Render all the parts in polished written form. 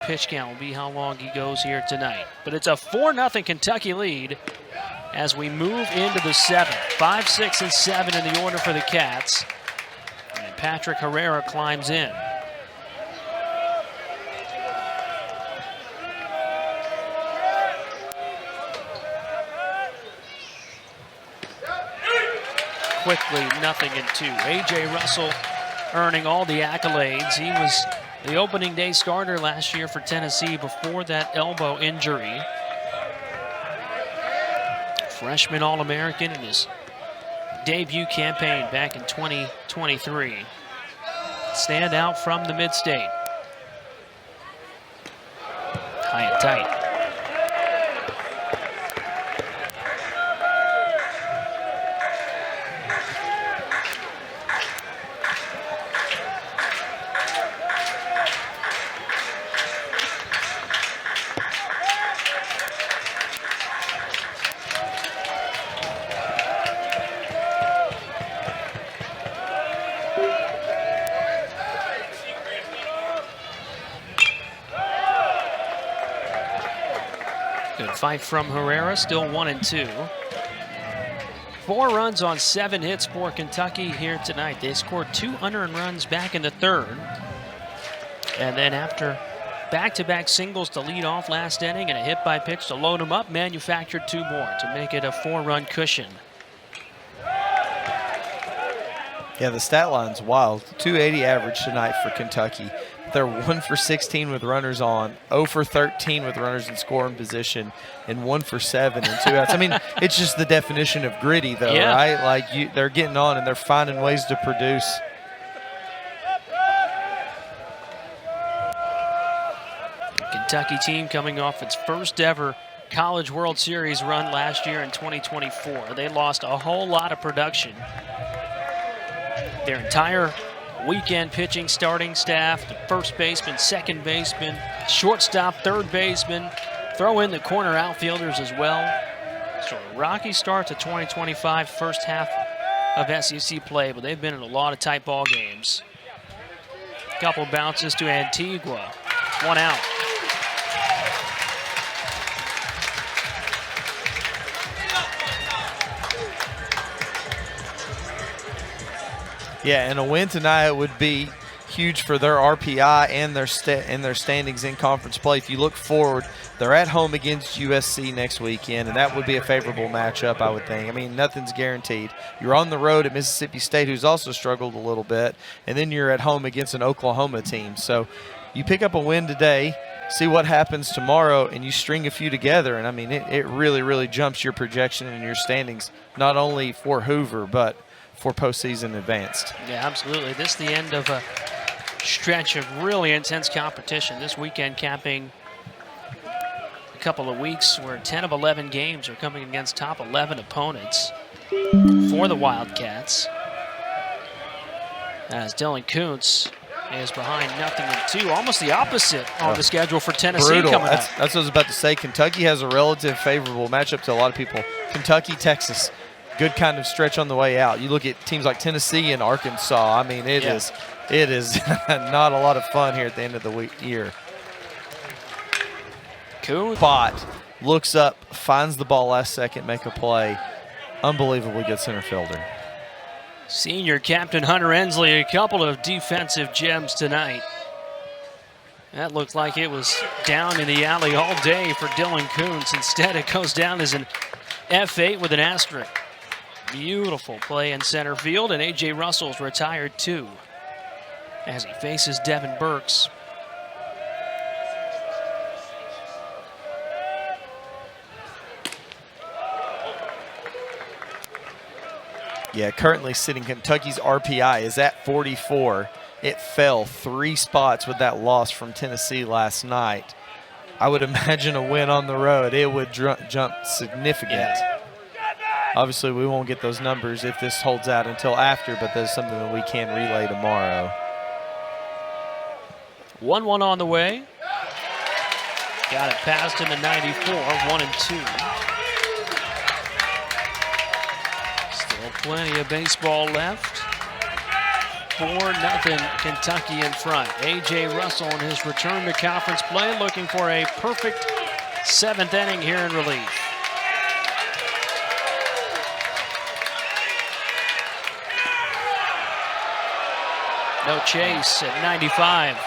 pitch count will be how long he goes here tonight. But it's a 4-0 Kentucky lead as we move into the 7th. 5, 6, and 7 in the order for the Cats. And Patrick Herrera climbs in. Quickly, 0-2. A.J. Russell earning all the accolades. He was the opening day starter last year for Tennessee before that elbow injury. Freshman All-American in his debut campaign back in 2023. Standout from the mid-state. High and tight. Good fight from Herrera, still 1-2. 4 runs on 7 hits for Kentucky here tonight. They scored 2 unearned runs back in the 3rd. And then after back-to-back singles to lead off last inning and a hit by pitch to load them up, manufactured 2 more to make it a 4-run cushion. Yeah, the stat line's wild. 280 average tonight for Kentucky. They're 1 for 16 with runners on, 0 for 13 with runners in scoring position, and 1 for 7 and 2 outs. I mean, it's just the definition of gritty, though, yeah. right? Like, they're getting on and they're finding ways to produce. The Kentucky team coming off its first ever College World Series run last year in 2024. They lost a whole lot of production. Their entire weekend pitching starting staff, the first baseman, second baseman, shortstop, third baseman, throw in the corner outfielders as well. So a rocky start to 2025, first half of SEC play, but they've been in a lot of tight ball games. Couple bounces to Antigua, 1 out. Yeah, and a win tonight would be huge for their RPI and their standings in conference play. If you look forward, they're at home against USC next weekend, and that would be a favorable matchup, I would think. I mean, nothing's guaranteed. You're on the road at Mississippi State, who's also struggled a little bit, and then you're at home against an Oklahoma team. So you pick up a win today, see what happens tomorrow, and you string a few together, and I mean, it really, really jumps your projection and your standings, not only for Hoover, but for postseason advanced. Yeah, absolutely. This is the end of a stretch of really intense competition. This weekend capping a couple of weeks where 10 of 11 games are coming against top 11 opponents for the Wildcats. As Dylan Kuntz is behind 0-2, almost the opposite on the schedule for Tennessee. Brutal. Coming up. That's what I was about to say. Kentucky has a relative favorable matchup to a lot of people. Kentucky, Texas. Good kind of stretch on the way out. You look at teams like Tennessee and Arkansas. I mean, it is not a lot of fun here at the end of the year. Cool. Spot, looks up, finds the ball last second, make a play. Unbelievably good center fielder. Senior captain Hunter Ensley, a couple of defensive gems tonight. That looked like it was down in the alley all day for Dylan Kuntz. Instead, it goes down as an F8 with an asterisk. Beautiful play in center field, and A.J. Russell's retired too as he faces Devin Burks. Yeah, currently sitting, Kentucky's RPI is at 44. It fell 3 spots with that loss from Tennessee last night. I would imagine a win on the road, it would jump significant. Yeah. Obviously, we won't get those numbers if this holds out until after, but that's something that we can relay tomorrow. 1-1 on the way. Got it past him in 94, 1-2. Still plenty of baseball left. 4-0 Kentucky in front. A.J. Russell in his return to conference play, looking for a perfect 7th inning here in relief. No chase at 95.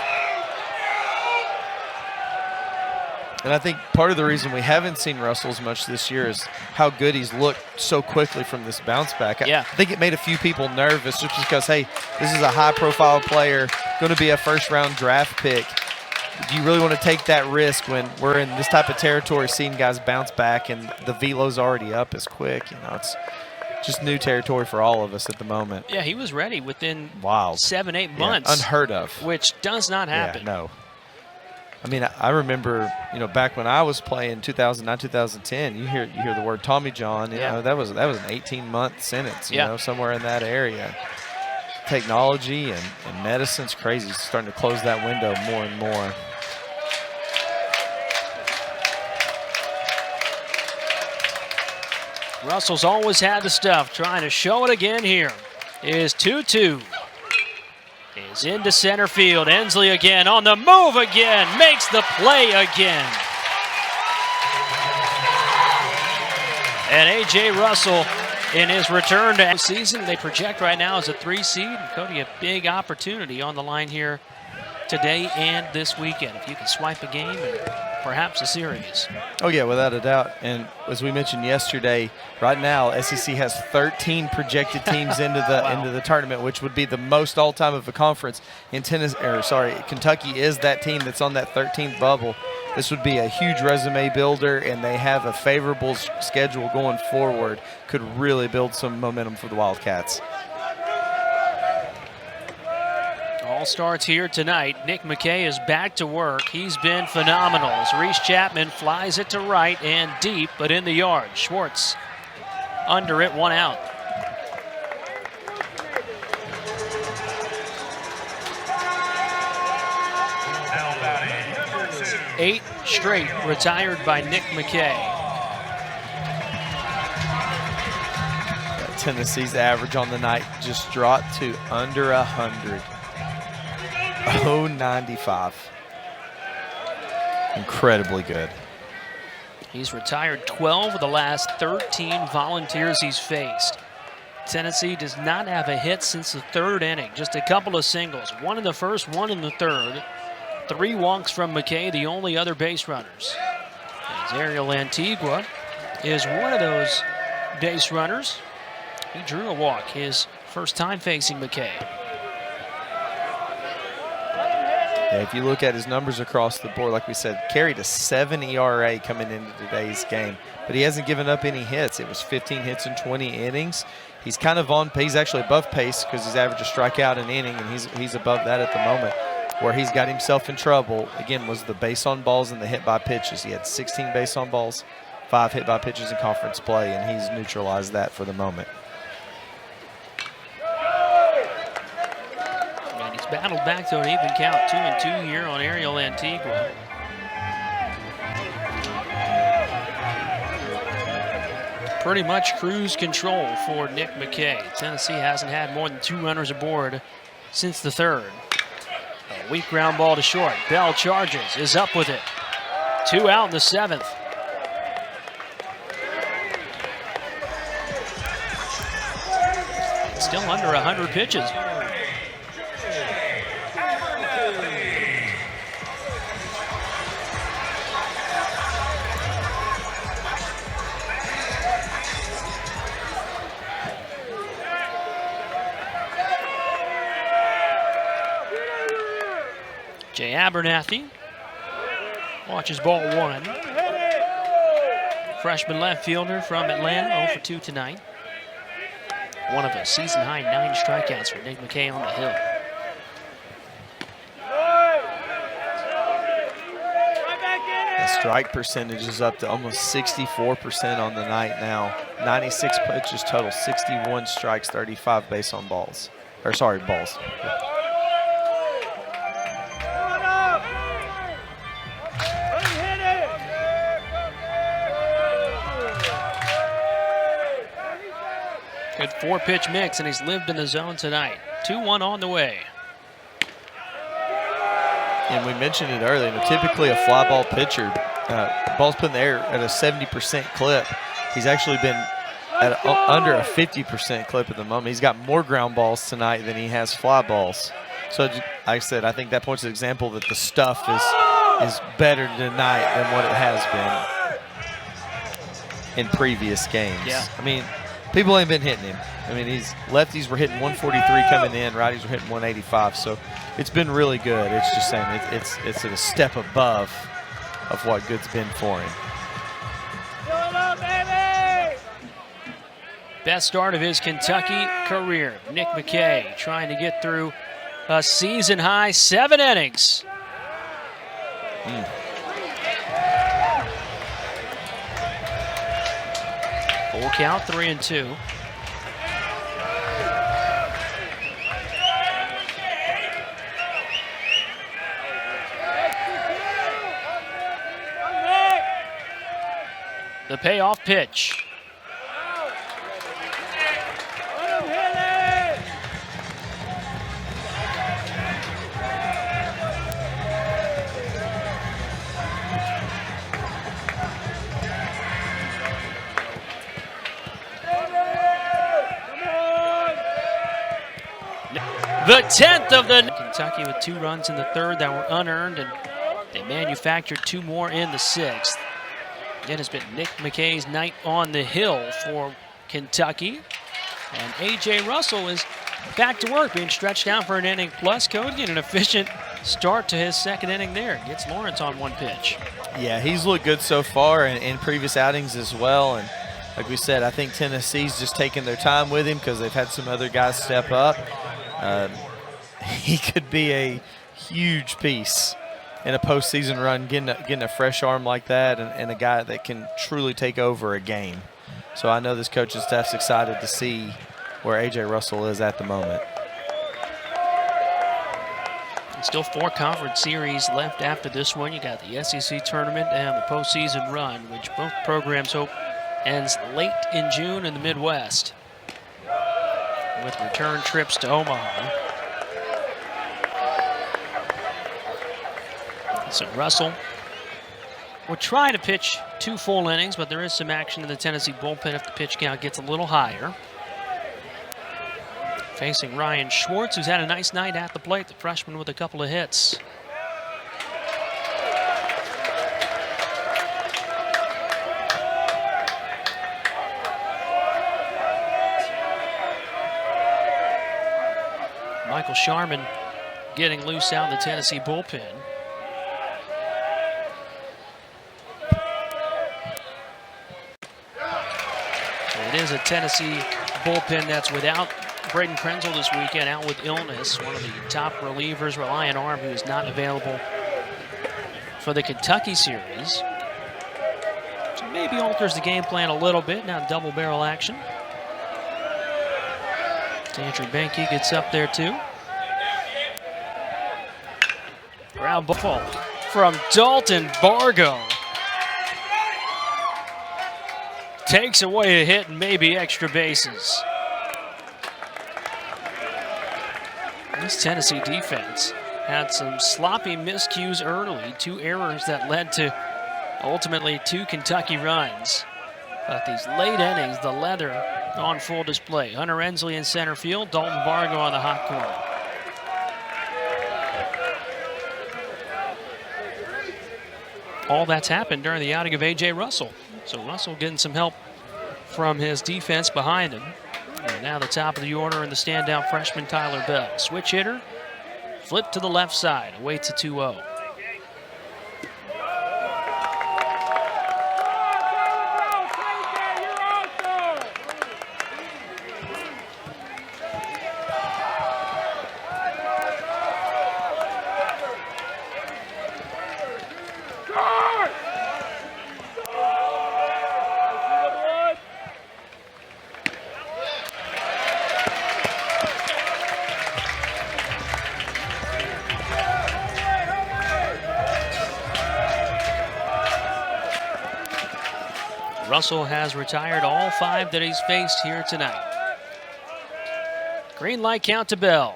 And I think part of the reason we haven't seen Russell as much this year is how good he's looked so quickly from this bounce back. Yeah. I think it made a few people nervous just because, hey, this is a high-profile player, going to be a first-round draft pick. Do you really want to take that risk when we're in this type of territory, seeing guys bounce back and the velo's already up as quick? You know, it's just new territory for all of us at the moment. Yeah, he was ready within Wow. 7-8 months. Yeah, unheard of. Which does not happen. Yeah, no. I mean, I remember, you know, back when I was playing 2009, 2010, you hear the word Tommy John, you know, that was an 18-month sentence, you know, somewhere in that area. Technology and medicine's crazy. It's starting to close that window more and more. Russell's always had the stuff, trying to show it again here. Is 2-2. Is into center field. Ensley again on the move again. Makes the play again. And A.J. Russell in his return to season. They project right now as a 3 seed. And Cody, a big opportunity on the line here today and this weekend. If you can swipe a game and perhaps a series. Oh, yeah, without a doubt. And as we mentioned yesterday, right now SEC has 13 projected teams into the tournament, which would be the most all-time of a conference. In Kentucky is that team that's on that 13th bubble. This would be a huge resume builder, and they have a favorable schedule going forward. Could really build some momentum for the Wildcats. All starts here tonight. Nick McKay is back to work. He's been phenomenal as Reese Chapman flies it to right and deep, but in the yard. Schwartz under it, 1 out. Eight straight retired by Nick McKay. Tennessee's average on the night just dropped to under 100. 0.95. Incredibly good. He's retired 12 of the last 13 Volunteers he's faced. Tennessee does not have a hit since the 3rd inning. Just a couple of singles. 1 in the 1st, 1 in the 3rd. 3 walks from McKay, the only other base runners. As Ariel Antigua is one of those base runners. He drew a walk his first time facing McKay. Yeah, if you look at his numbers across the board, like we said, carried a 7 ERA coming into today's game, but he hasn't given up any hits. It was 15 hits in 20 innings. He's kind of on pace, actually above pace, because he's averaged a strikeout an inning, and he's above that at the moment. Where he's got himself in trouble, again, was the base on balls and the hit by pitches. He had 16 base on balls, 5 hit by pitches in conference play, and he's neutralized that for the moment. And he's battled back to an even count, 2-2 here on Ariel Antigua. Pretty much cruise control for Nick McKay. Tennessee hasn't had more than 2 runners aboard since the 3rd. A weak ground ball to short. Bell charges, is up with it. 2 out in the 7th. Still under 100 pitches. Jay Abernathy watches ball 1. Freshman left fielder from Atlanta, 0 for 2 tonight. One of a season-high 9 strikeouts for Nick McKay on the hill. The strike percentage is up to almost 64% on the night now. 96 pitches total, 61 strikes, 35 base on balls. Or sorry, balls. Good 4-pitch mix, and he's lived in the zone tonight. 2-1 on the way. And we mentioned it earlier. Typically a fly ball pitcher, ball's put in the air at a 70% clip. He's actually been at under a 50% clip at the moment. He's got more ground balls tonight than he has fly balls. So, like I said, I think that points to the example that the stuff is better tonight than what it has been in previous games. Yeah. I mean, people ain't been hitting him. I mean, lefties were hitting 143 coming in, righties were hitting 185. So it's been really good. It's just saying it's at a step above of what good's been for him. Best start of his Kentucky career. Nick McKay trying to get through a season-high 7 innings. Full count, 3-2. The payoff pitch. The 10th of the Kentucky with 2 runs in the 3rd that were unearned, and they manufactured 2 more in the 6th. It has been Nick McKay's night on the hill for Kentucky, and A.J. Russell is back to work, being stretched out for an inning plus. Cody, and an efficient start to his 2nd inning there. Gets Lawrence on 1 pitch. Yeah, he's looked good so far and in previous outings as well. And like we said, I think Tennessee's just taking their time with him because they've had some other guys step up. He could be a huge piece in a postseason run, getting a fresh arm like that and a guy that can truly take over a game. So I know this coaching staff's excited to see where A.J. Russell is at the moment. And still 4 conference series left after this one. You got the SEC tournament and the postseason run, which both programs hope ends late in June in the Midwest, with return trips to Omaha. So Russell will try to pitch 2 full innings, but there is some action in the Tennessee bullpen if the pitch count gets a little higher. Facing Ryan Schwartz, who's had a nice night at the plate, the freshman with a couple of hits. Michael Sharman getting loose out in the Tennessee bullpen. It is a Tennessee bullpen that's without Braden Krenzel this weekend, out with illness. One of the top relievers, Reliant Arm, who is not available for the Kentucky series. So maybe alters the game plan a little bit. Now double barrel action. Andrew Benke gets up there too. Ground ball from Dalton Bargo. Takes away a hit and maybe extra bases. This Tennessee defense had some sloppy miscues early, 2 errors that led to ultimately 2 Kentucky runs. But these late innings, the leather on full display. Hunter Ensley in center field, Dalton Bargo on the hot corner. All that's happened during the outing of A.J. Russell. So Russell getting some help from his defense behind him. And now the top of the order and the standout freshman Tyler Bell. Switch hitter, flip to the left side, awaits a 2-0. Russell has retired all 5 that he's faced here tonight. Green light count to Bell.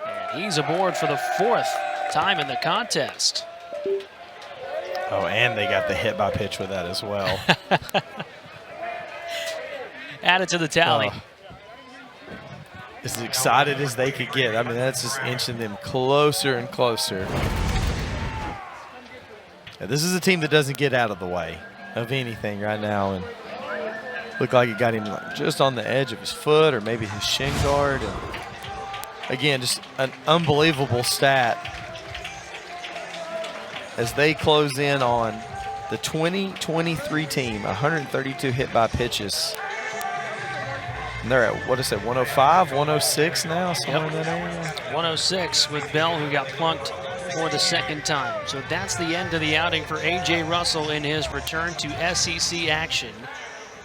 And he's aboard for the 4th time in the contest. Oh, and they got the hit by pitch with that as well. Added to the tally. As excited as they could get. I mean, that's just inching them closer and closer. Yeah, this is a team that doesn't get out of the way of anything right now, and looked like it got him just on the edge of his foot or maybe his shin guard. And again, just an unbelievable stat as they close in on the 2023 team, 132 hit by pitches. And they're at, what is it, 105, 106 now, somewhere in that area? 106 with Bell, who got plunked for the 2nd time. So that's the end of the outing for A.J. Russell in his return to SEC action.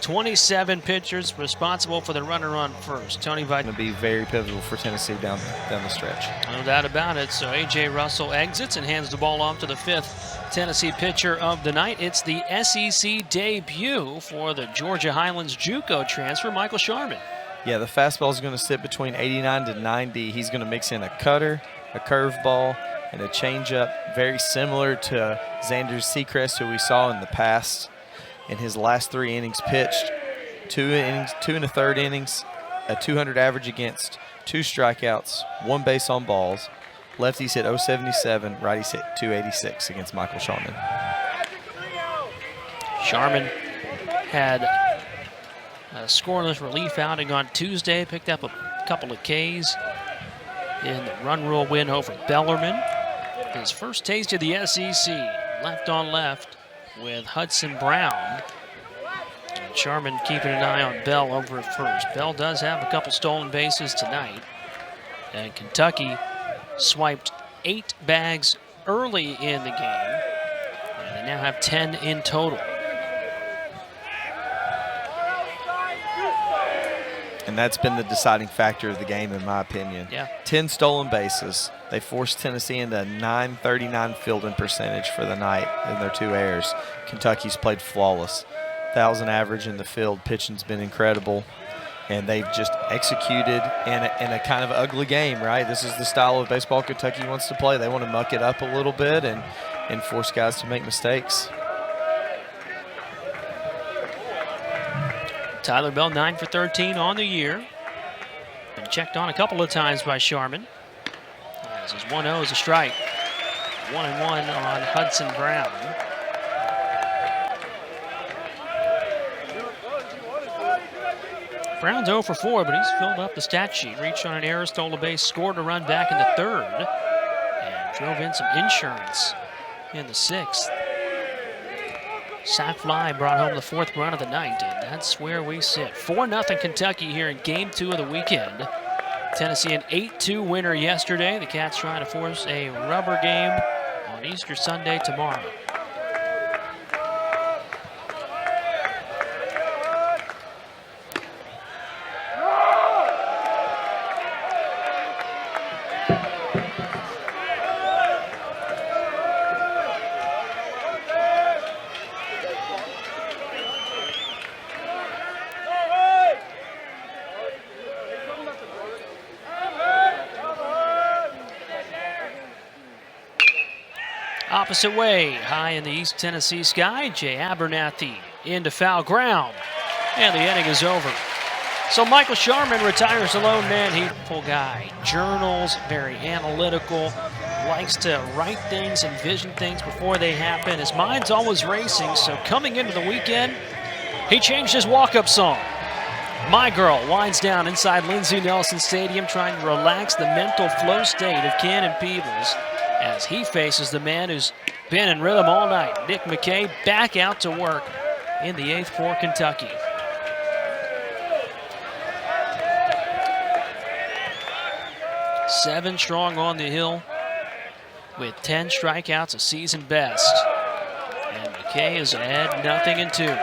27 pitchers responsible for the runner on first. Tony Vitello. Going to be very pivotal for Tennessee down the stretch. No doubt about it. So A.J. Russell exits and hands the ball off to the 5th Tennessee pitcher of the night. It's the SEC debut for the Georgia Highlands JUCO transfer, Michael Sharman. Yeah, the fastball is going to sit between 89 to 90. He's going to mix in a cutter, a curveball, and a changeup, very similar to Xander Sechrest, who we saw in the past. In his last 3 innings pitched, 2 1/3 innings, a 200 average against, 2 strikeouts, 1 base on balls. Lefties hit .077, righties hit .286 against Michael Sharman. Sharman had a scoreless relief outing on Tuesday, picked up a couple of Ks in the run rule win over Bellarmine. His first taste of the SEC, left on left with Hudson Brown. And Sharman keeping an eye on Bell over at first. Bell does have a couple stolen bases tonight. And Kentucky swiped 8 bags early in the game. And they now have 10 in total. And that's been the deciding factor of the game, in my opinion. Yeah. 10 stolen bases. They forced Tennessee into a .939 fielding percentage for the night in their 2 errors. Kentucky's played flawless. 1,000 average in the field. Pitching's been incredible. And they've just executed in a kind of ugly game, right? This is the style of baseball Kentucky wants to play. They want to muck it up a little bit and force guys to make mistakes. Tyler Bell, 9 for 13 on the year. Been checked on a couple of times by Sharman. As his 1-0 is a strike. 1-1 on Hudson Brown. Brown's 0 for 4, but he's filled up the stat sheet. Reached on an error, stole a base, scored a run back in the 3rd, and drove in some insurance in the 6th. Sac fly brought home the 4th run of the night, and that's where we sit. 4-0 Kentucky here in Game 2 of the weekend. Tennessee an 8-2 winner yesterday. The Cats trying to force a rubber game on Easter Sunday tomorrow. Opposite way, high in the East Tennessee sky, Jay Abernathy into foul ground, and the inning is over. So Michael Sharman retires a lone man, heedful guy. Journals, very analytical, likes to write things, envision things before they happen. His mind's always racing, so coming into the weekend, he changed his walk-up song. My Girl winds down inside Lindsey Nelson Stadium, trying to relax the mental flow state of Cannon Peebles as he faces the man who's been in rhythm all night. Nick McKay back out to work in the 8th for Kentucky. Seven strong on the hill with 10 strikeouts, a season best. And McKay is ahead 0-2.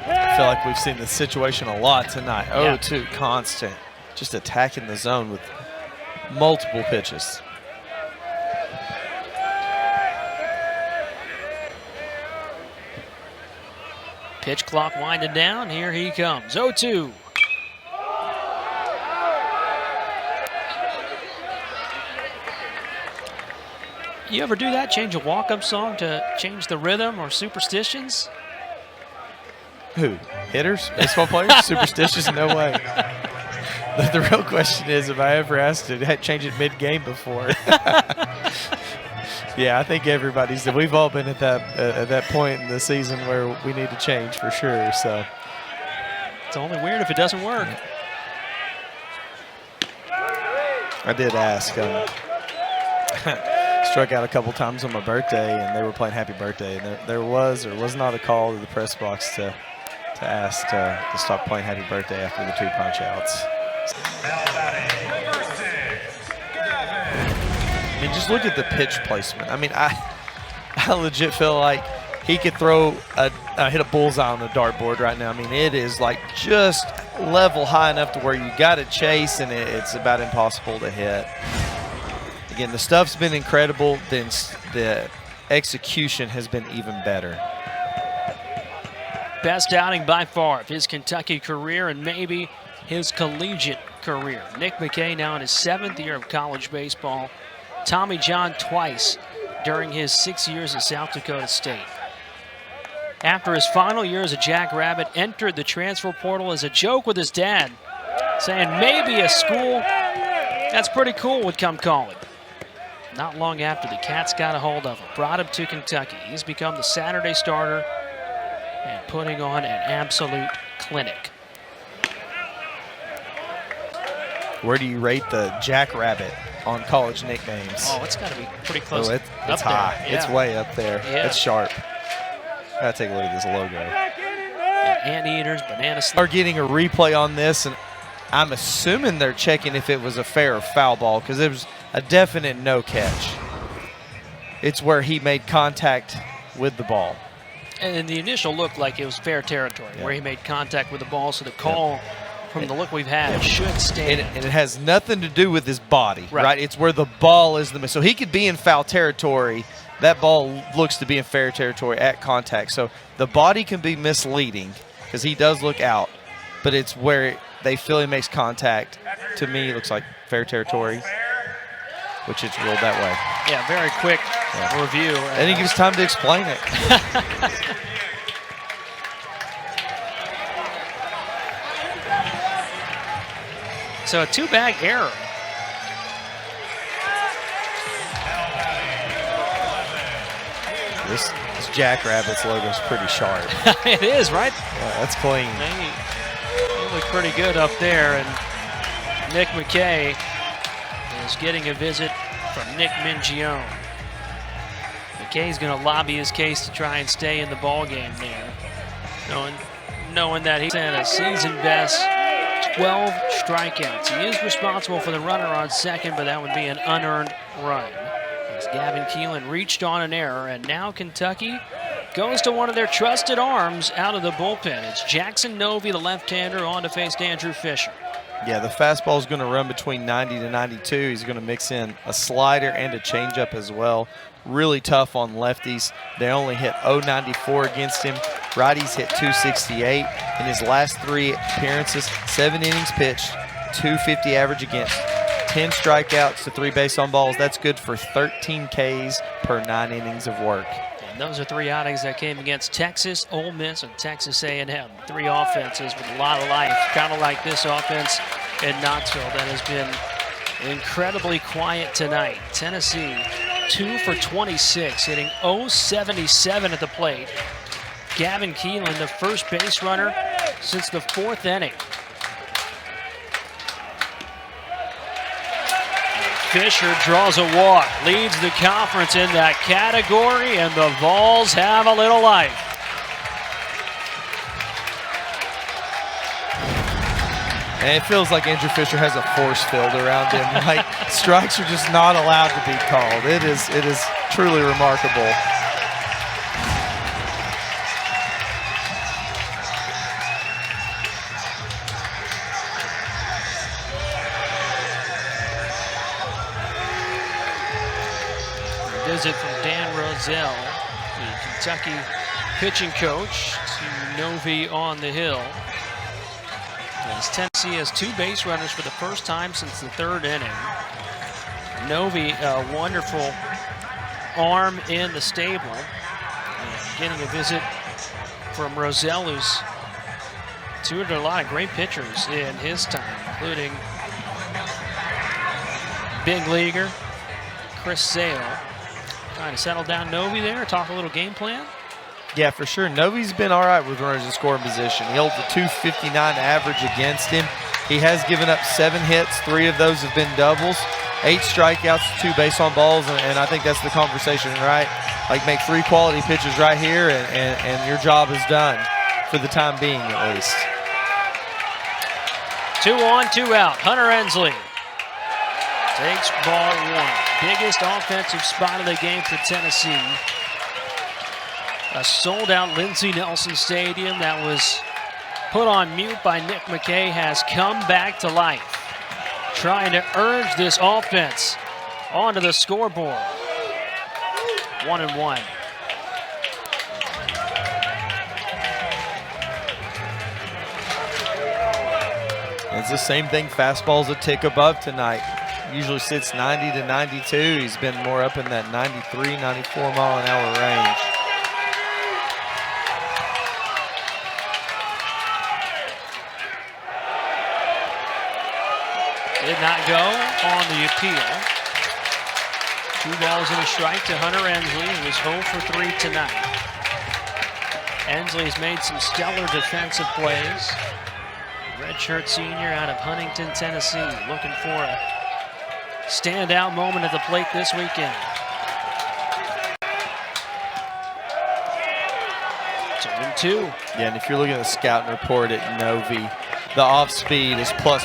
I feel like we've seen this situation a lot tonight. 0-2 constant, just attacking the zone with multiple pitches. Pitch clock winding down. Here he comes. 0-2. You ever do that? Change a walk-up song to change the rhythm or superstitions? Who? Hitters? Baseball players? Superstitious? No way. The real question is, have I ever asked to change it mid-game before? Yeah, I think everybody's. We've all been at that point in the season where we need to change for sure. So it's only weird if it doesn't work. I did ask. Struck out a couple times on my birthday, and they were playing Happy Birthday, and there was or was not a call to the press box to ask to stop playing Happy Birthday after the 2 punch outs. I mean, just look at the pitch placement. I mean, I legit feel like he could hit a bullseye on the dartboard right now. I mean, it is like just level high enough to where you got to chase, and it's about impossible to hit. Again, the stuff's been incredible. Then the execution has been even better. Best outing by far of his Kentucky career and maybe his collegiate career. Nick McKay now in his 7th year of college baseball. Tommy John twice during his 6 years at South Dakota State. After his final year as a Jackrabbit, entered the transfer portal as a joke with his dad, saying maybe a school that's pretty cool would come calling. Not long after, the Cats got a hold of him, brought him to Kentucky. He's become the Saturday starter and putting on an absolute clinic. Where do you rate the Jackrabbit on college nicknames? Oh, it's got to be pretty close. Oh, it's high. Yeah. It's way up there. Yeah. It's sharp. Gotta take a look at this logo. Anteaters, banana slip. Are getting a replay on this, and I'm assuming they're checking if it was a fair or foul ball, because it was a definite no catch. It's where he made contact with the ball. And the initial looked like it was fair territory, where he made contact with the ball, so the call from the look we've had should stand. And it has nothing to do with his body, right? It's where the ball is so he could be in foul territory. That ball looks to be in fair territory at contact. So the body can be misleading because he does look out, but it's where they feel he makes contact. To me, it looks like fair territory, which it's ruled that way. Yeah, very quick review. And he gives time to explain it. So a 2-bag error. This Jackrabbits logo is pretty sharp. It is, right? Yeah, that's clean. They look pretty good up there, and Nick McKay is getting a visit from Nick Mingione. McKay's going to lobby his case to try and stay in the ball game there, knowing that he's in a season best 12 strikeouts. He is responsible for the runner on second, but that would be an unearned run. As Gavin Keelan reached on an error, and now Kentucky goes to one of their trusted arms out of the bullpen. It's Jackson Novy, the left-hander, on to face Andrew Fisher. Yeah, the fastball is going to run between 90 to 92. He's going to mix in a slider and a changeup as well. Really tough on lefties. They only hit .094 against him. Righties hit .268. In his last 3 appearances, 7 innings pitched, .250 average against, 10 strikeouts to 3 base on balls. That's good for 13 Ks per 9 innings of work. And those are 3 outings that came against Texas, Ole Miss, and Texas A&M. 3 offenses with a lot of life, kind of like this offense in Knoxville that has been incredibly quiet tonight. Tennessee 2 for 26, hitting .077 at the plate. Gavin Keelan, the first base runner since the 4th inning. Fisher draws a walk, leads the conference in that category, and the Vols have a little life. And it feels like Andrew Fisher has a force field around him. Like, strikes are just not allowed to be called. It is truly remarkable. Visit from Dan Rozelle, the Kentucky pitching coach, to Novy on the hill. As Tennessee has 2 base runners for the first time since the 3rd inning. Novy, a wonderful arm in the stable. And getting a visit from Roselle, who's tutored a lot of great pitchers in his time, including big leaguer Chris Sale. Trying to settle down Novi there, talk a little game plan. Yeah, for sure. Novi's been all right with runners in scoring position. He holds a 259 average against him. He has given up 7 hits. 3 of those have been doubles. 8 strikeouts, 2 base on balls, and I think that's the conversation, right? Like, make 3 quality pitches right here, and your job is done for the time being, at least. 2 on, 2 out. Hunter Ensley takes ball 1. Biggest offensive spot of the game for Tennessee. A sold-out Lindsey Nelson Stadium that was put on mute by Nick McKay has come back to life, trying to urge this offense onto the scoreboard. 1-1. It's the same thing. Fastball's a tick above tonight. Usually sits 90 to 92. He's been more up in that 93, 94 mile an hour range. Did not go on the appeal. 2 balls and a strike to Hunter Ensley, who is 0 for 3 tonight. Ensley's made some stellar defensive plays. Redshirt senior out of Huntington, Tennessee, looking for a standout moment at the plate this weekend. 2-2. Yeah, and if you're looking at the scouting report at Novi, the off speed is plus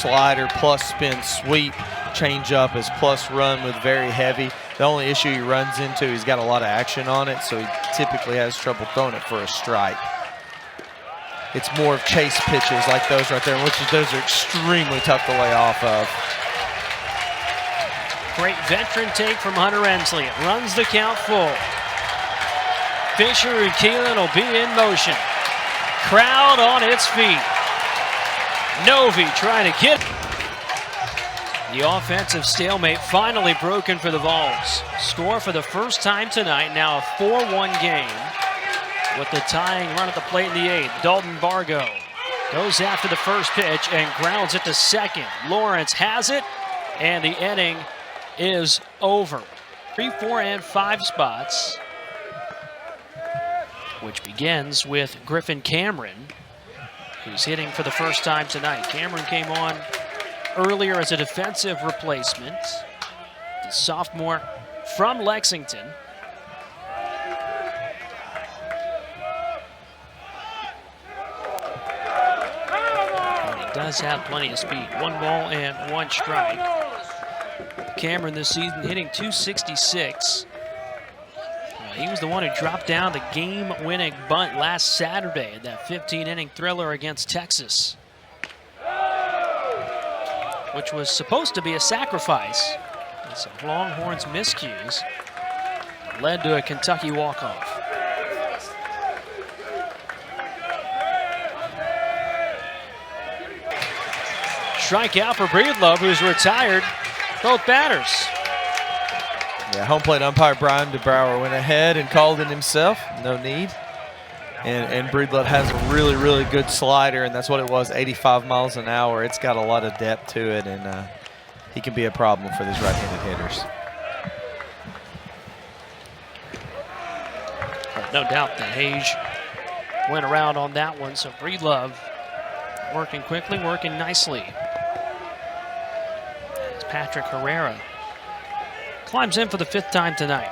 slider, plus spin sweep. Change up is plus run with very heavy. The only issue he runs into, he's got a lot of action on it, so he typically has trouble throwing it for a strike. It's more of chase pitches like those right there, which those are extremely tough to lay off of. Great veteran take from Hunter Ensley. It runs the count full. Fisher and Keelan will be in motion. Crowd on its feet. Novi trying to get the offensive stalemate finally broken for the Vols. Score for the first time tonight, now a 4-1 game with the tying run at the plate in the 8th. Dalton Bargo goes after the first pitch and grounds it to second. Lawrence has it, and the inning is over. 3, 4, and 5 spots, which begins with Griffin Cameron, who's hitting for the first time tonight. Cameron came on earlier as a defensive replacement. The sophomore from Lexington. And he does have plenty of speed. 1 ball and 1 strike. Cameron this season hitting .266. He was the one who dropped down the game-winning bunt last Saturday in that 15-inning thriller against Texas, which was supposed to be a sacrifice. And some Longhorns miscues led to a Kentucky walk-off. Strikeout for Breedlove, who's retired both batters. Yeah, home plate umpire Brian DeBrouwer went ahead and called it himself. No need. And Breedlove has a really, really good slider, and that's what it was, 85 miles an hour. It's got a lot of depth to it, and he can be a problem for these right-handed hitters. No doubt that Hage went around on that one, so Breedlove working quickly, working nicely. As Patrick Herrera climbs in for the 5th time tonight.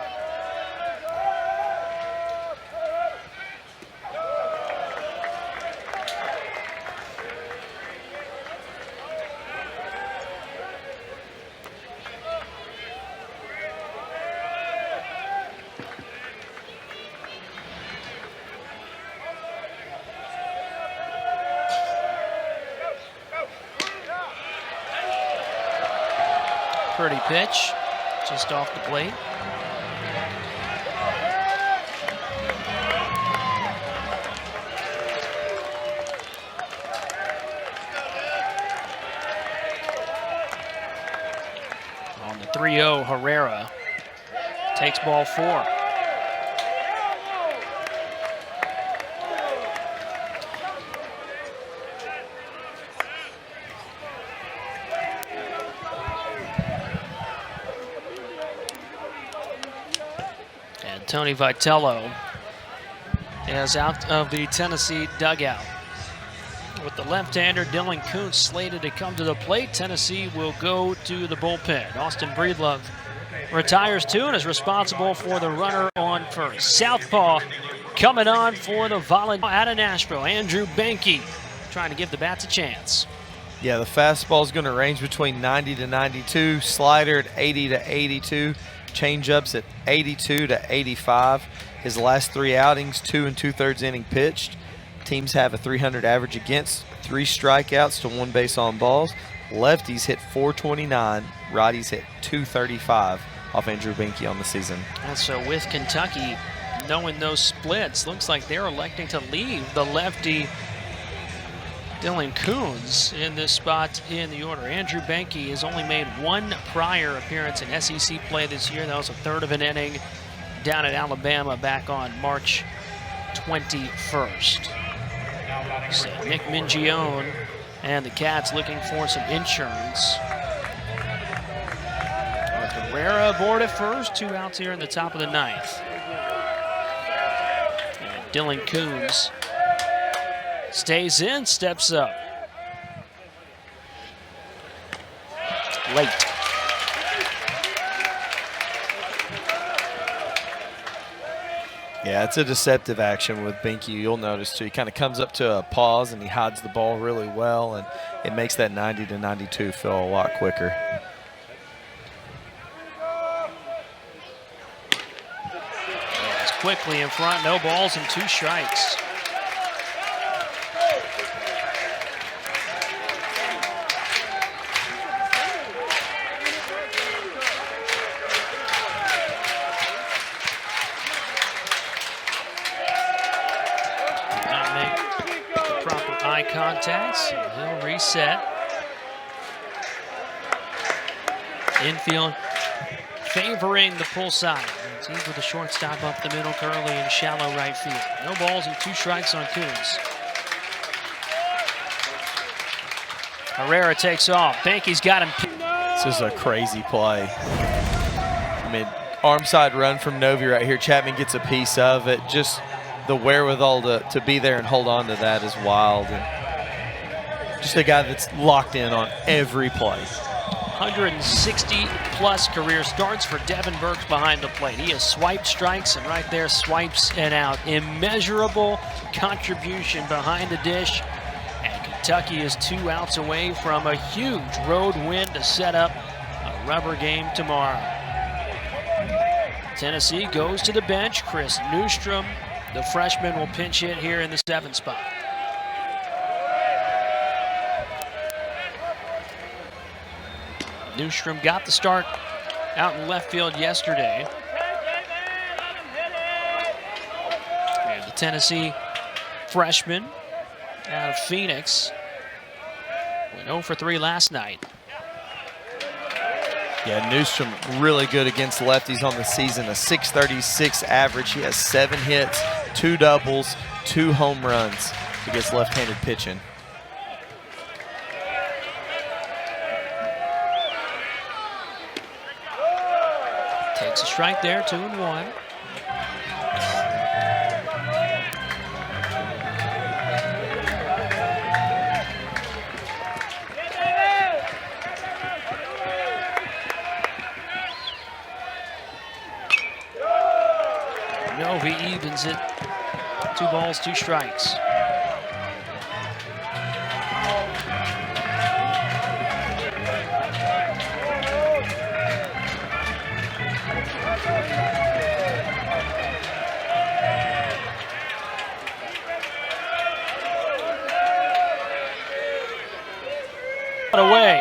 Pretty pitch, just off the plate. On the 3-0, Herrera takes ball 4. And Tony Vitello is out of the Tennessee dugout. With the left-hander Dylan Kuntz slated to come to the plate, Tennessee will go to the bullpen. Austin Breedlove retires too and is responsible for the runner on first. Southpaw coming on for the volleyball out of Nashville. Andrew Behnke trying to give the bats a chance. Yeah, the fastball is going to range between 90 to 92, slider at 80 to 82, changeups at 82 to 85. His last 3 outings, 2 2/3 inning pitched. Teams have a 300 average against, 3 strikeouts to 1 base on balls. Lefties hit 429, righties hit 235 off Andrew Behnke on the season. And so with Kentucky knowing those splits, looks like they're electing to leave the lefty Dylan Kuntz in this spot in the order. Andrew Behnke has only made 1 prior appearance in SEC play this year. That was a 1/3 of an inning down at Alabama back on March 21st. So Nick Mingione and the Cats looking for some insurance. Herrera aboard at first, 2 outs here in the top of the 9th. And Dylan Kuntz stays in, steps up. Late. Yeah, it's a deceptive action with Behnke. You'll notice too. He kind of comes up to a pause and he hides the ball really well, and it makes that 90 to 92 feel a lot quicker. It's quickly in front, no balls and 2 strikes. Contacts, he'll reset. Infield favoring the pull side. It's with the shortstop up the middle, Curley in shallow right field. No balls and 2 strikes on Kuntz. Herrera takes off. Behnke's got him. This is a crazy play. I mean, arm side run from Novi right here. Chapman gets a piece of it. Just the wherewithal to be there and hold on to that is wild. And just a guy that's locked in on every play. 160-plus career starts for Devin Burks behind the plate. He has swiped strikes and right there swipes and out. Immeasurable contribution behind the dish. And Kentucky is 2 outs away from a huge road win to set up a rubber game tomorrow. Tennessee goes to the bench. Chris Newstrom, the freshman, will pinch hit here in the 7th spot. Newstrom got the start out in left field yesterday. And the Tennessee freshman out of Phoenix went 0 for 3 last night. Yeah, Newstrom really good against lefties on the season. A .636 average. He has 7 hits, 2 doubles, 2 home runs against left-handed pitching. Takes a strike there, 2-1. Novi evens it. 2 balls, 2 strikes. Away.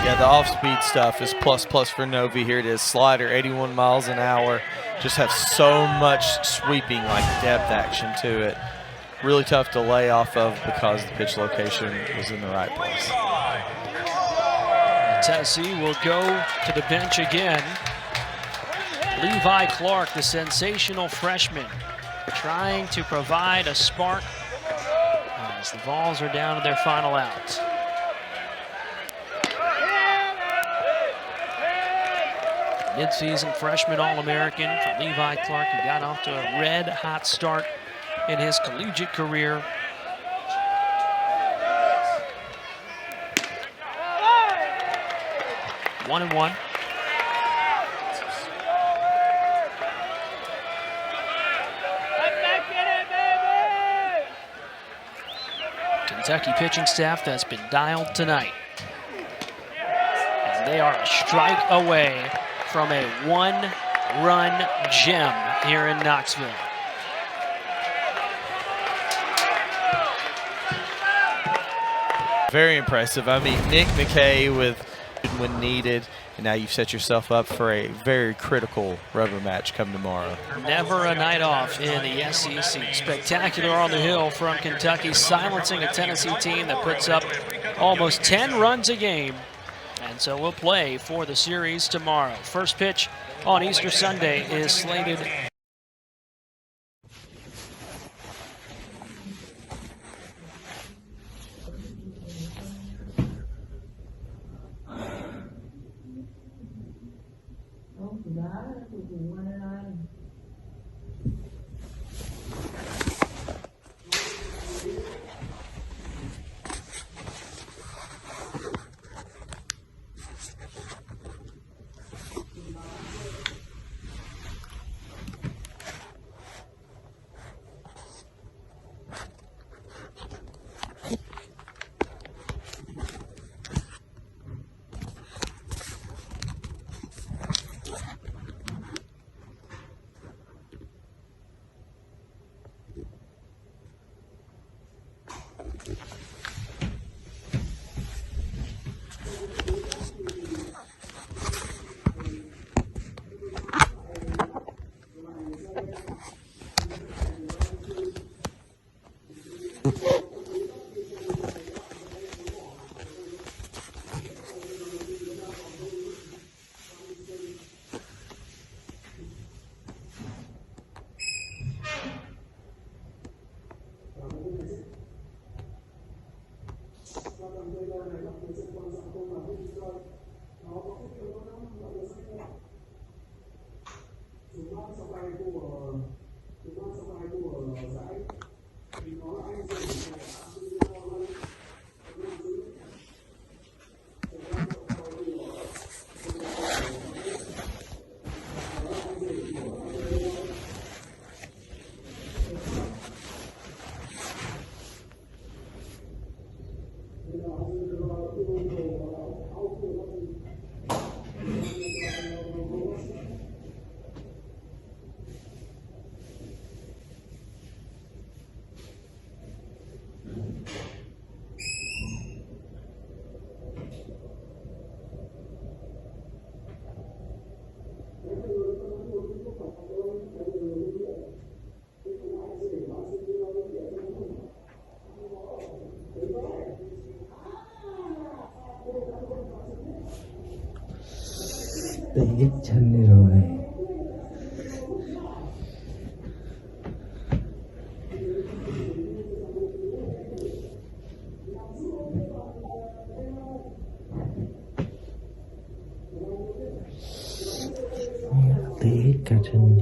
Yeah, the off-speed stuff is plus for Novi. Here it is, slider, 81 miles an hour. Just have so much sweeping, like depth action to it. Really tough to lay off of because the pitch location was in the right place. Tennessee will go to the bench again. Levi Clark, the sensational freshman, trying to provide a spark as the Vols are down to their final out. Mid-season freshman All-American for Levi Clark, who got off to a red-hot start in his collegiate career. One and one. Kentucky pitching staff that's been dialed tonight. And they are a strike away from a one-run gem here in Knoxville. Very impressive. I mean, Nick McKay with when needed, and now you've set yourself up for a very critical rubber match come tomorrow. Never a night off in the SEC. Spectacular on the hill from Kentucky, silencing a Tennessee team that puts up almost 10 runs a game. And so we'll play for the series tomorrow. First pitch on Easter Sunday is slated. Để chân đi rồi. Để cả chân.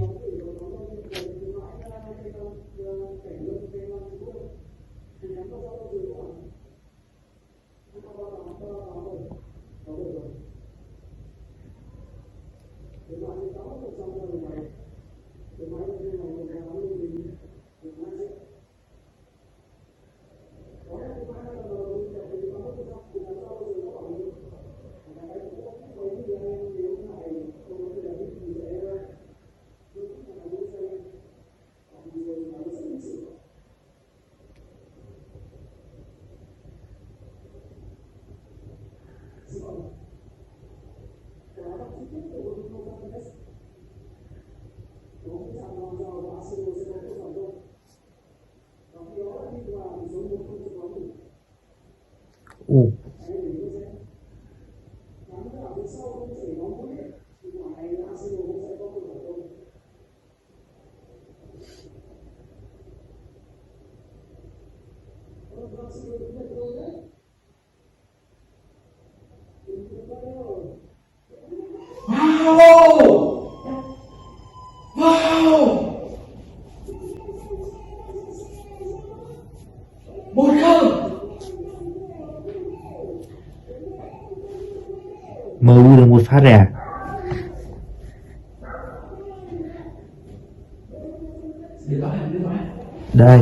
Ồ. Mơ được một phát rồi à? Đây.